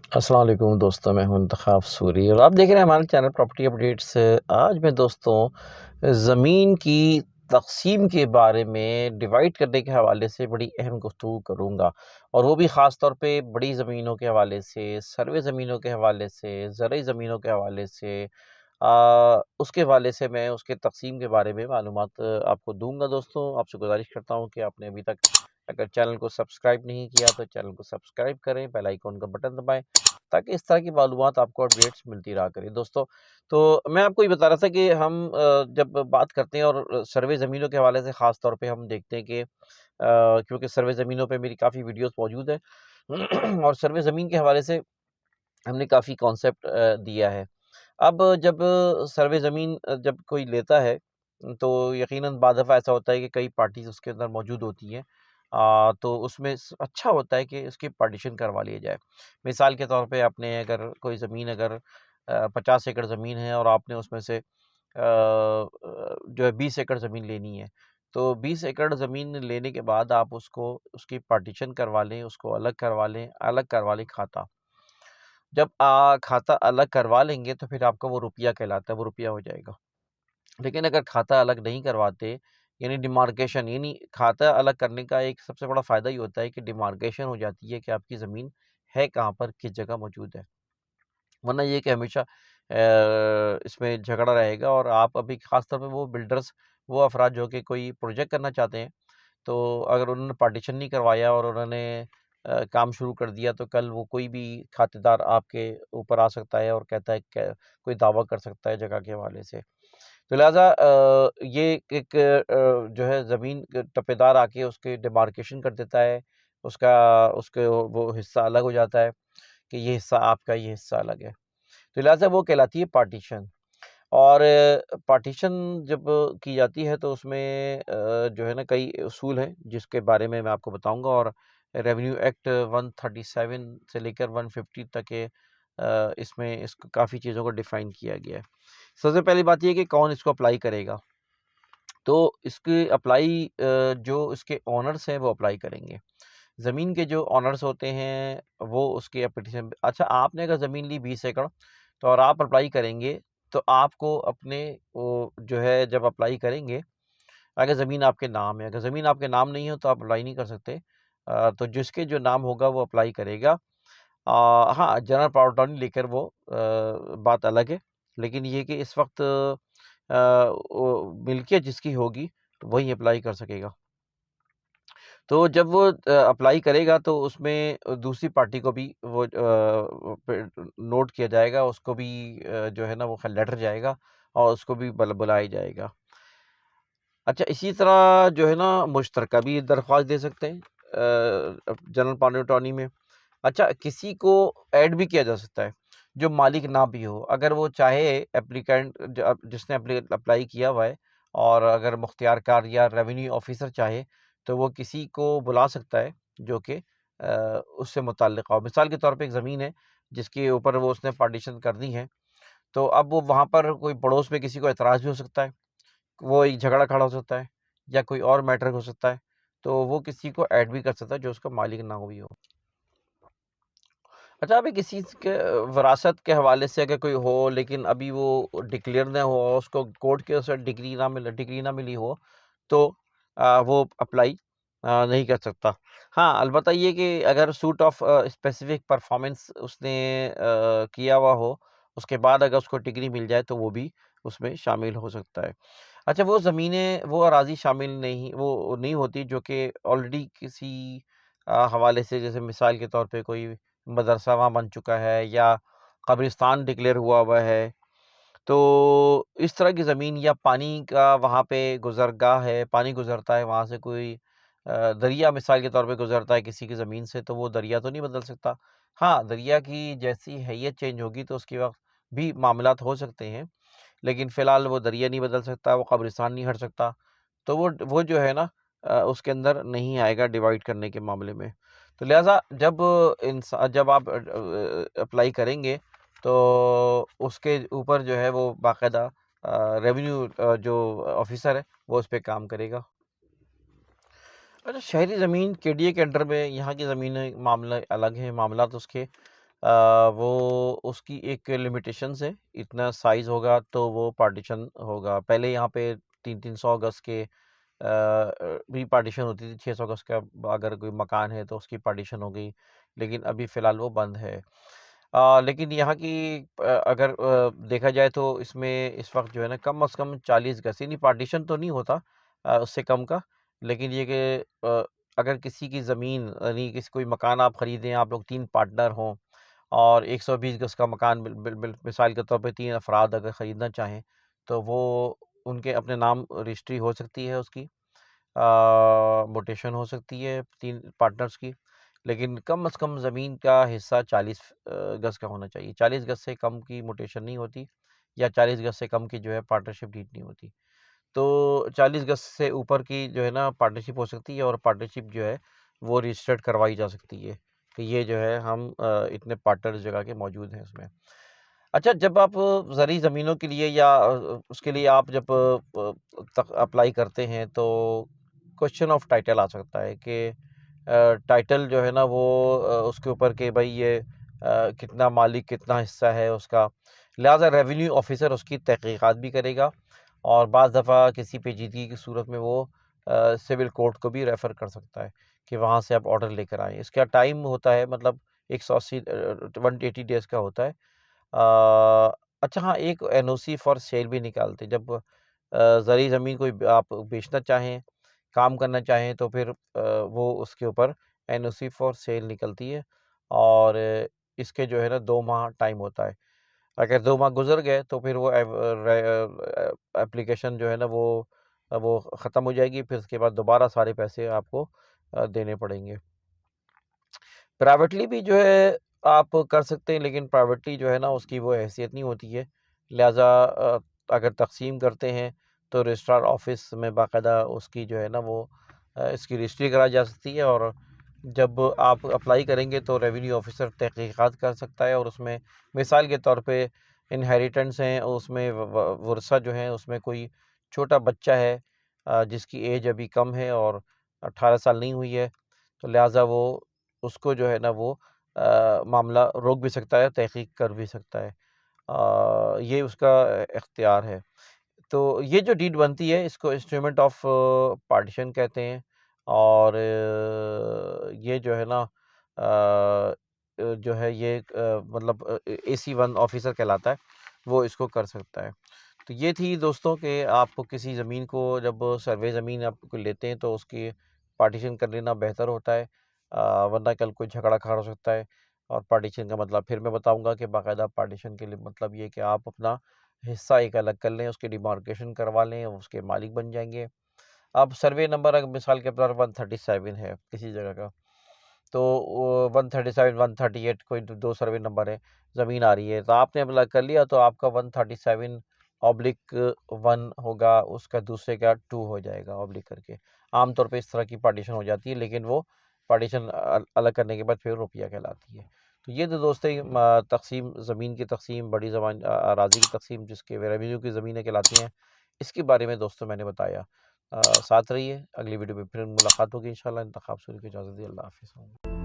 अस्सलाम वालेकुम दोस्तों, मैं हूं इंतखाब सूरी और आप देख रहे हैं हमारे चैनल प्रॉपर्टी अपडेट्स। आज मैं दोस्तों ज़मीन की तक़सीम के बारे में, डिवाइड करने के हवाले से बड़ी अहम गुफ्तगू करूंगा, और वो भी ख़ास तौर पे बड़ी ज़मीनों के हवाले से, सर्वे ज़मीनों के हवाले से, ज़रई ज़मीनों के हवाले से। उसके हवाले से मैं उसके तक़सीम के बारे में मालूमात आपको दूंगा। दोस्तों, आपसे गुजारिश करता हूँ कि आपने अभी तक अगर चैनल को सब्सक्राइब नहीं किया तो चैनल को सब्सक्राइब करें, बेल आइकॉन का बटन दबाएं, ताकि इस तरह की मालूमात आपको अपडेट्स मिलती रहा करें। दोस्तों, तो मैं आपको ये बता रहा था कि हम जब बात करते हैं और सर्वे ज़मीनों के हवाले से ख़ास तौर पे हम देखते हैं कि क्योंकि सर्वे ज़मीनों पे मेरी काफ़ी वीडियोस मौजूद है और सर्वे ज़मीन के हवाले से हमने काफ़ी कॉन्सेप्ट दिया है। अब जब सर्वे ज़मीन जब कोई लेता है, तो यकीनन बाद दफ़ा ऐसा होता है कि कई पार्टीज़ उसके अंदर मौजूद होती हैं। तो उसमें अच्छा होता है कि उसकी पार्टीशन करवा लिया जाए। मिसाल के तौर पे आपने अगर कोई ज़मीन अगर 50 एकड़ ज़मीन है और आपने उसमें से जो है 20 एकड़ ज़मीन लेनी है, तो 20 एकड़ ज़मीन लेने के बाद आप उसको उसकी पार्टीशन करवा लें, उसको अलग करवा लें खाता। जब खाता अलग करवा लेंगे तो फिर आपका वो रुपया कहलाता है, वो रुपया हो जाएगा। लेकिन अगर खाता अलग नहीं करवाते, यानी डिमार्केशन, यानी खाता अलग करने का एक सबसे बड़ा फ़ायदा ये होता है कि डिमार्केशन हो जाती है कि आपकी ज़मीन है कहाँ पर, किस जगह मौजूद है। वरना ये कि हमेशा इसमें झगड़ा रहेगा और आप अभी ख़ास तौर पे वो बिल्डर्स, वो अफ़राद जो कि कोई प्रोजेक्ट करना चाहते हैं, तो अगर उन्होंने पार्टीशन नहीं करवाया और उन्होंने काम शुरू कर दिया, तो कल वो कोई भी खातेदार आपके ऊपर आ सकता है और कहता है कोई दावा कर सकता है जगह के हवाले से। तो लिहाजा ये एक जो है ज़मीन टप्पेदार आके उसके डिमार्केशन कर देता है, उसका उसके वो हिस्सा अलग हो जाता है कि ये हिस्सा आपका, ये हिस्सा अलग है। तो लिहाजा वो कहलाती है पार्टीशन। और पार्टीशन जब की जाती है तो उसमें जो है ना कई उसूल हैं जिसके बारे में मैं आपको बताऊंगा, और रेवेन्यू एक्ट 137 से लेकर 150 तक के इसमें इसको काफ़ी चीज़ों को डिफ़ाइन किया गया है। सबसे पहली बात ये है कि कौन इसको अप्लाई करेगा। तो इसकी अप्लाई जो इसके ओनर्स हैं वो अप्लाई करेंगे। ज़मीन के जो ओनर्स होते हैं वो उसकी एप्लीकेशन, अच्छा आपने अगर ज़मीन ली 20 एकड़, तो और आप अप्लाई करेंगे, तो आपको अपने वो जो है जब अप्लाई करेंगे, अगर ज़मीन आपके नाम है, अगर ज़मीन आपके नाम नहीं हो तो आप अप्लाई नहीं कर सकते। तो जिसके जो नाम होगा वो अप्लाई करेगा। हाँ, जनरल पावर अटॉर्नी लेकर वो बात अलग है, लेकिन ये कि इस वक्त वो मिल्कियत जिसकी होगी तो वही अप्लाई कर सकेगा। तो जब वो अप्लाई करेगा तो उसमें दूसरी पार्टी को भी वो नोट किया जाएगा, उसको भी जो है ना वो लेटर जाएगा और उसको भी बुलाया जाएगा। अच्छा, इसी तरह जो है ना मुश्तरका भी दरख्वास्त दे सकते हैं जनरल पावर अटॉर्नी में। अच्छा, किसी को ऐड भी किया जा सकता है जो मालिक ना भी हो, अगर वो चाहे एप्लीकेंट जिसने अप्लाई किया हुआ है, और अगर मुख्तियारकार या रेवेन्यू ऑफिसर चाहे तो वो किसी को बुला सकता है जो कि उससे मुतल्लिक़ हो। मिसाल के तौर पे एक ज़मीन है जिसके ऊपर वो उसने पार्टीशन करनी है, तो अब वो वहाँ पर कोई पड़ोस में किसी को एतराज़ भी हो सकता है, वो एक झगड़ा खड़ा हो सकता है या कोई और मैटर हो सकता है, तो वो किसी को ऐड भी कर सकता है जो उसका मालिक ना भी हो। अच्छा, अभी किसी के विरासत के हवाले से अगर कोई हो, लेकिन अभी वो डिक्लेयर ना हो, उसको कोर्ट के से डिग्री ना मिली हो, तो वो अप्लाई नहीं कर सकता। हाँ, अलबत्ता ये कि अगर सूट ऑफ स्पेसिफिक परफॉर्मेंस उसने किया हुआ हो, उसके बाद अगर उसको डिग्री मिल जाए तो वो भी उसमें शामिल हो सकता है। अच्छा, वो ज़मीनें, वो अराज़ी शामिल नहीं, वो नहीं होती जो कि ऑलरेडी किसी हवाले से, जैसे मिसाल के तौर पे कोई मदरसा वहाँ बन चुका है या कब्रिस्तान डिक्लेयर हुआ हुआ है। तो इस तरह की ज़मीन या पानी का वहाँ पे गुज़रगाह है, पानी गुज़रता है वहाँ से, कोई दरिया मिसाल के तौर पे गुज़रता है किसी की ज़मीन से, तो वो दरिया तो नहीं बदल सकता। हाँ, दरिया की जैसी हैयत चेंज होगी तो उसके वक़्त भी मामलात हो सकते हैं, लेकिन फ़िलहाल वो दरिया नहीं बदल सकता, वो कब्रिस्तान नहीं हट सकता। तो वो जो है ना उसके अंदर नहीं आएगा डिवाइड करने के मामले में। तो लिहाज़ा जब आप अप्लाई करेंगे तो उसके ऊपर जो है वो बाकायदा रेवेन्यू जो ऑफ़िसर है वो उस पे काम करेगा। अच्छा, शहरी ज़मीन केडीए के अंडर में, यहाँ की ज़मीनें मामला अलग है, मामलात उसके वो उसकी एक लिमिटेशंस है, इतना साइज़ होगा तो वो पार्टीशन होगा। पहले यहाँ पे 300-300 गज़ के भी पार्टीशन होती थी, 600 गज़ का अगर कोई मकान है तो उसकी पार्टीशन हो गई, लेकिन अभी फ़िलहाल वो बंद है। लेकिन यहाँ की अगर देखा जाए तो इसमें इस वक़्त जो है ना कम से कम 40 गज़ यानी पार्टीशन तो नहीं होता उससे कम का, लेकिन ये कि अगर किसी की ज़मीन यानी किसी कोई मकान आप खरीदें, आप लोग 3 पार्टनर हों और 120 गज़ का मकान बिल बिल बिल मिसाल के तौर पे 3 अफ़राद अगर ख़रीदना चाहें, तो वो उनके अपने नाम रजिस्ट्री हो सकती है उसकी। म्यूटेशन हो सकती है 3 पार्टनर्स की, लेकिन कम से कम ज़मीन का हिस्सा 40 गज़ का होना चाहिए। 40 गज़ से कम की म्यूटेशन नहीं होती या 40 गज़ से कम की जो है पार्टनरशिप डीड नहीं होती। तो 40 गज़ से ऊपर की जो है ना पार्टनरशिप हो सकती है और पार्टनरशिप जो है वो रजिस्टर्ड करवाई जा सकती है कि ये जो है हम इतने पार्टनर जगह के मौजूद हैं इसमें। अच्छा, जब आप ज़रूरी ज़मीनों के लिए या उसके लिए आप जब तक अप्लाई करते हैं तो क्वेश्चन ऑफ टाइटल आ सकता है कि टाइटल जो है ना वो उसके ऊपर कि भाई ये कितना मालिक कितना हिस्सा है उसका, लिहाजा रेवेन्यू ऑफिसर उसकी तहकीकात भी करेगा और बाज़ दफ़ा किसी पेचीदगी की सूरत में वो सिविल कोर्ट को भी रेफ़र कर सकता है कि वहाँ से आप ऑर्डर लेकर आएँ। इसका टाइम होता है मतलब 180 180 डेज़ का होता है। अच्छा हाँ, एक एनओसी फॉर सेल भी निकालते हैं। जब ज़रूरी ज़मीन कोई आप बेचना चाहें, काम करना चाहें तो फिर वो उसके ऊपर एनओसी फॉर सेल निकलती है और इसके जो है ना 2 माह टाइम होता है। अगर 2 माह गुज़र गए तो फिर वो एप्लीकेशन जो है ना वो ख़त्म हो जाएगी, फिर उसके बाद दोबारा सारे पैसे आपको देने पड़ेंगे। प्राइवेटली भी जो है आप कर सकते हैं, लेकिन प्राइवेटली जो है ना उसकी वो हैसियत नहीं होती है। लिहाज़ा अगर तक़सीम करते हैं तो रजिस्ट्रार ऑफ़िस में बाकायदा उसकी जो है ना वो इसकी रजिस्ट्री कराई जा सकती है और जब आप अप्लाई करेंगे तो रेवेन्यू ऑफ़िसर तहकीकात कर सकता है और उसमें मिसाल के तौर पे इनहेरिटेंस हैं, उसमें वरसा जो है उसमें कोई छोटा बच्चा है जिसकी एज अभी कम है और 18 साल नहीं हुई है, तो लिहाज़ा वो उसको जो है ना वो मामला रोक भी सकता है, तहक़ीक़ कर भी सकता है। ये उसका इख्तियार है। तो ये जो डीड बनती है इसको इंस्ट्रूमेंट ऑफ पार्टीशन कहते हैं और ये जो है ना जो है ये मतलब एसी 1 ऑफ़िसर कहलाता है, वो इसको कर सकता है। तो ये थी दोस्तों कि आपको किसी ज़मीन को जब सर्वे ज़मीन आप कोई लेते हैं तो उसकी पार्टीशन कर लेना बेहतर होता है, वरना कल कोई झगड़ा-खार हो सकता है और पार्टीशन का मतलब फिर मैं बताऊँगा कि बाकायदा पार्टीशन के लिए मतलब ये है कि आप अपना हिस्सा एक अलग कर लें, उसकी डिमार्केशन करवा लें, उसके मालिक बन जाएँगे। अब सर्वे नंबर अगर मिसाल के तौर पर 137 है किसी जगह का, तो वो 137, 138 कोई 2 सर्वे नंबर है, ज़मीन आ रही है, तो आपने अप्लाई कर लिया तो आपका 137/1 होगा, उसका दूसरे का 2 हो जाएगा ऑब्लिक करके। आम तौर पे इस तरह की पार्टीशन हो जाती है, लेकिन वो पार्टीशन अलग करने के बाद फिर रुपया कहलाती है। तो ये तो दोस्तों तक़सीम ज़मीन की तक़सीम, बड़ी अराज़ी की तक़सीम जिसके रेवेन्यू की ज़मीनें कहलाती हैं, इसके बारे में दोस्तों मैंने बताया। साथ रहिए, अगली वीडियो में फिर मुलाकात होगी इंशाअल्लाह। इंतखाब सूरी को इजाज़त दी। अल्लाह हाफ़िज़।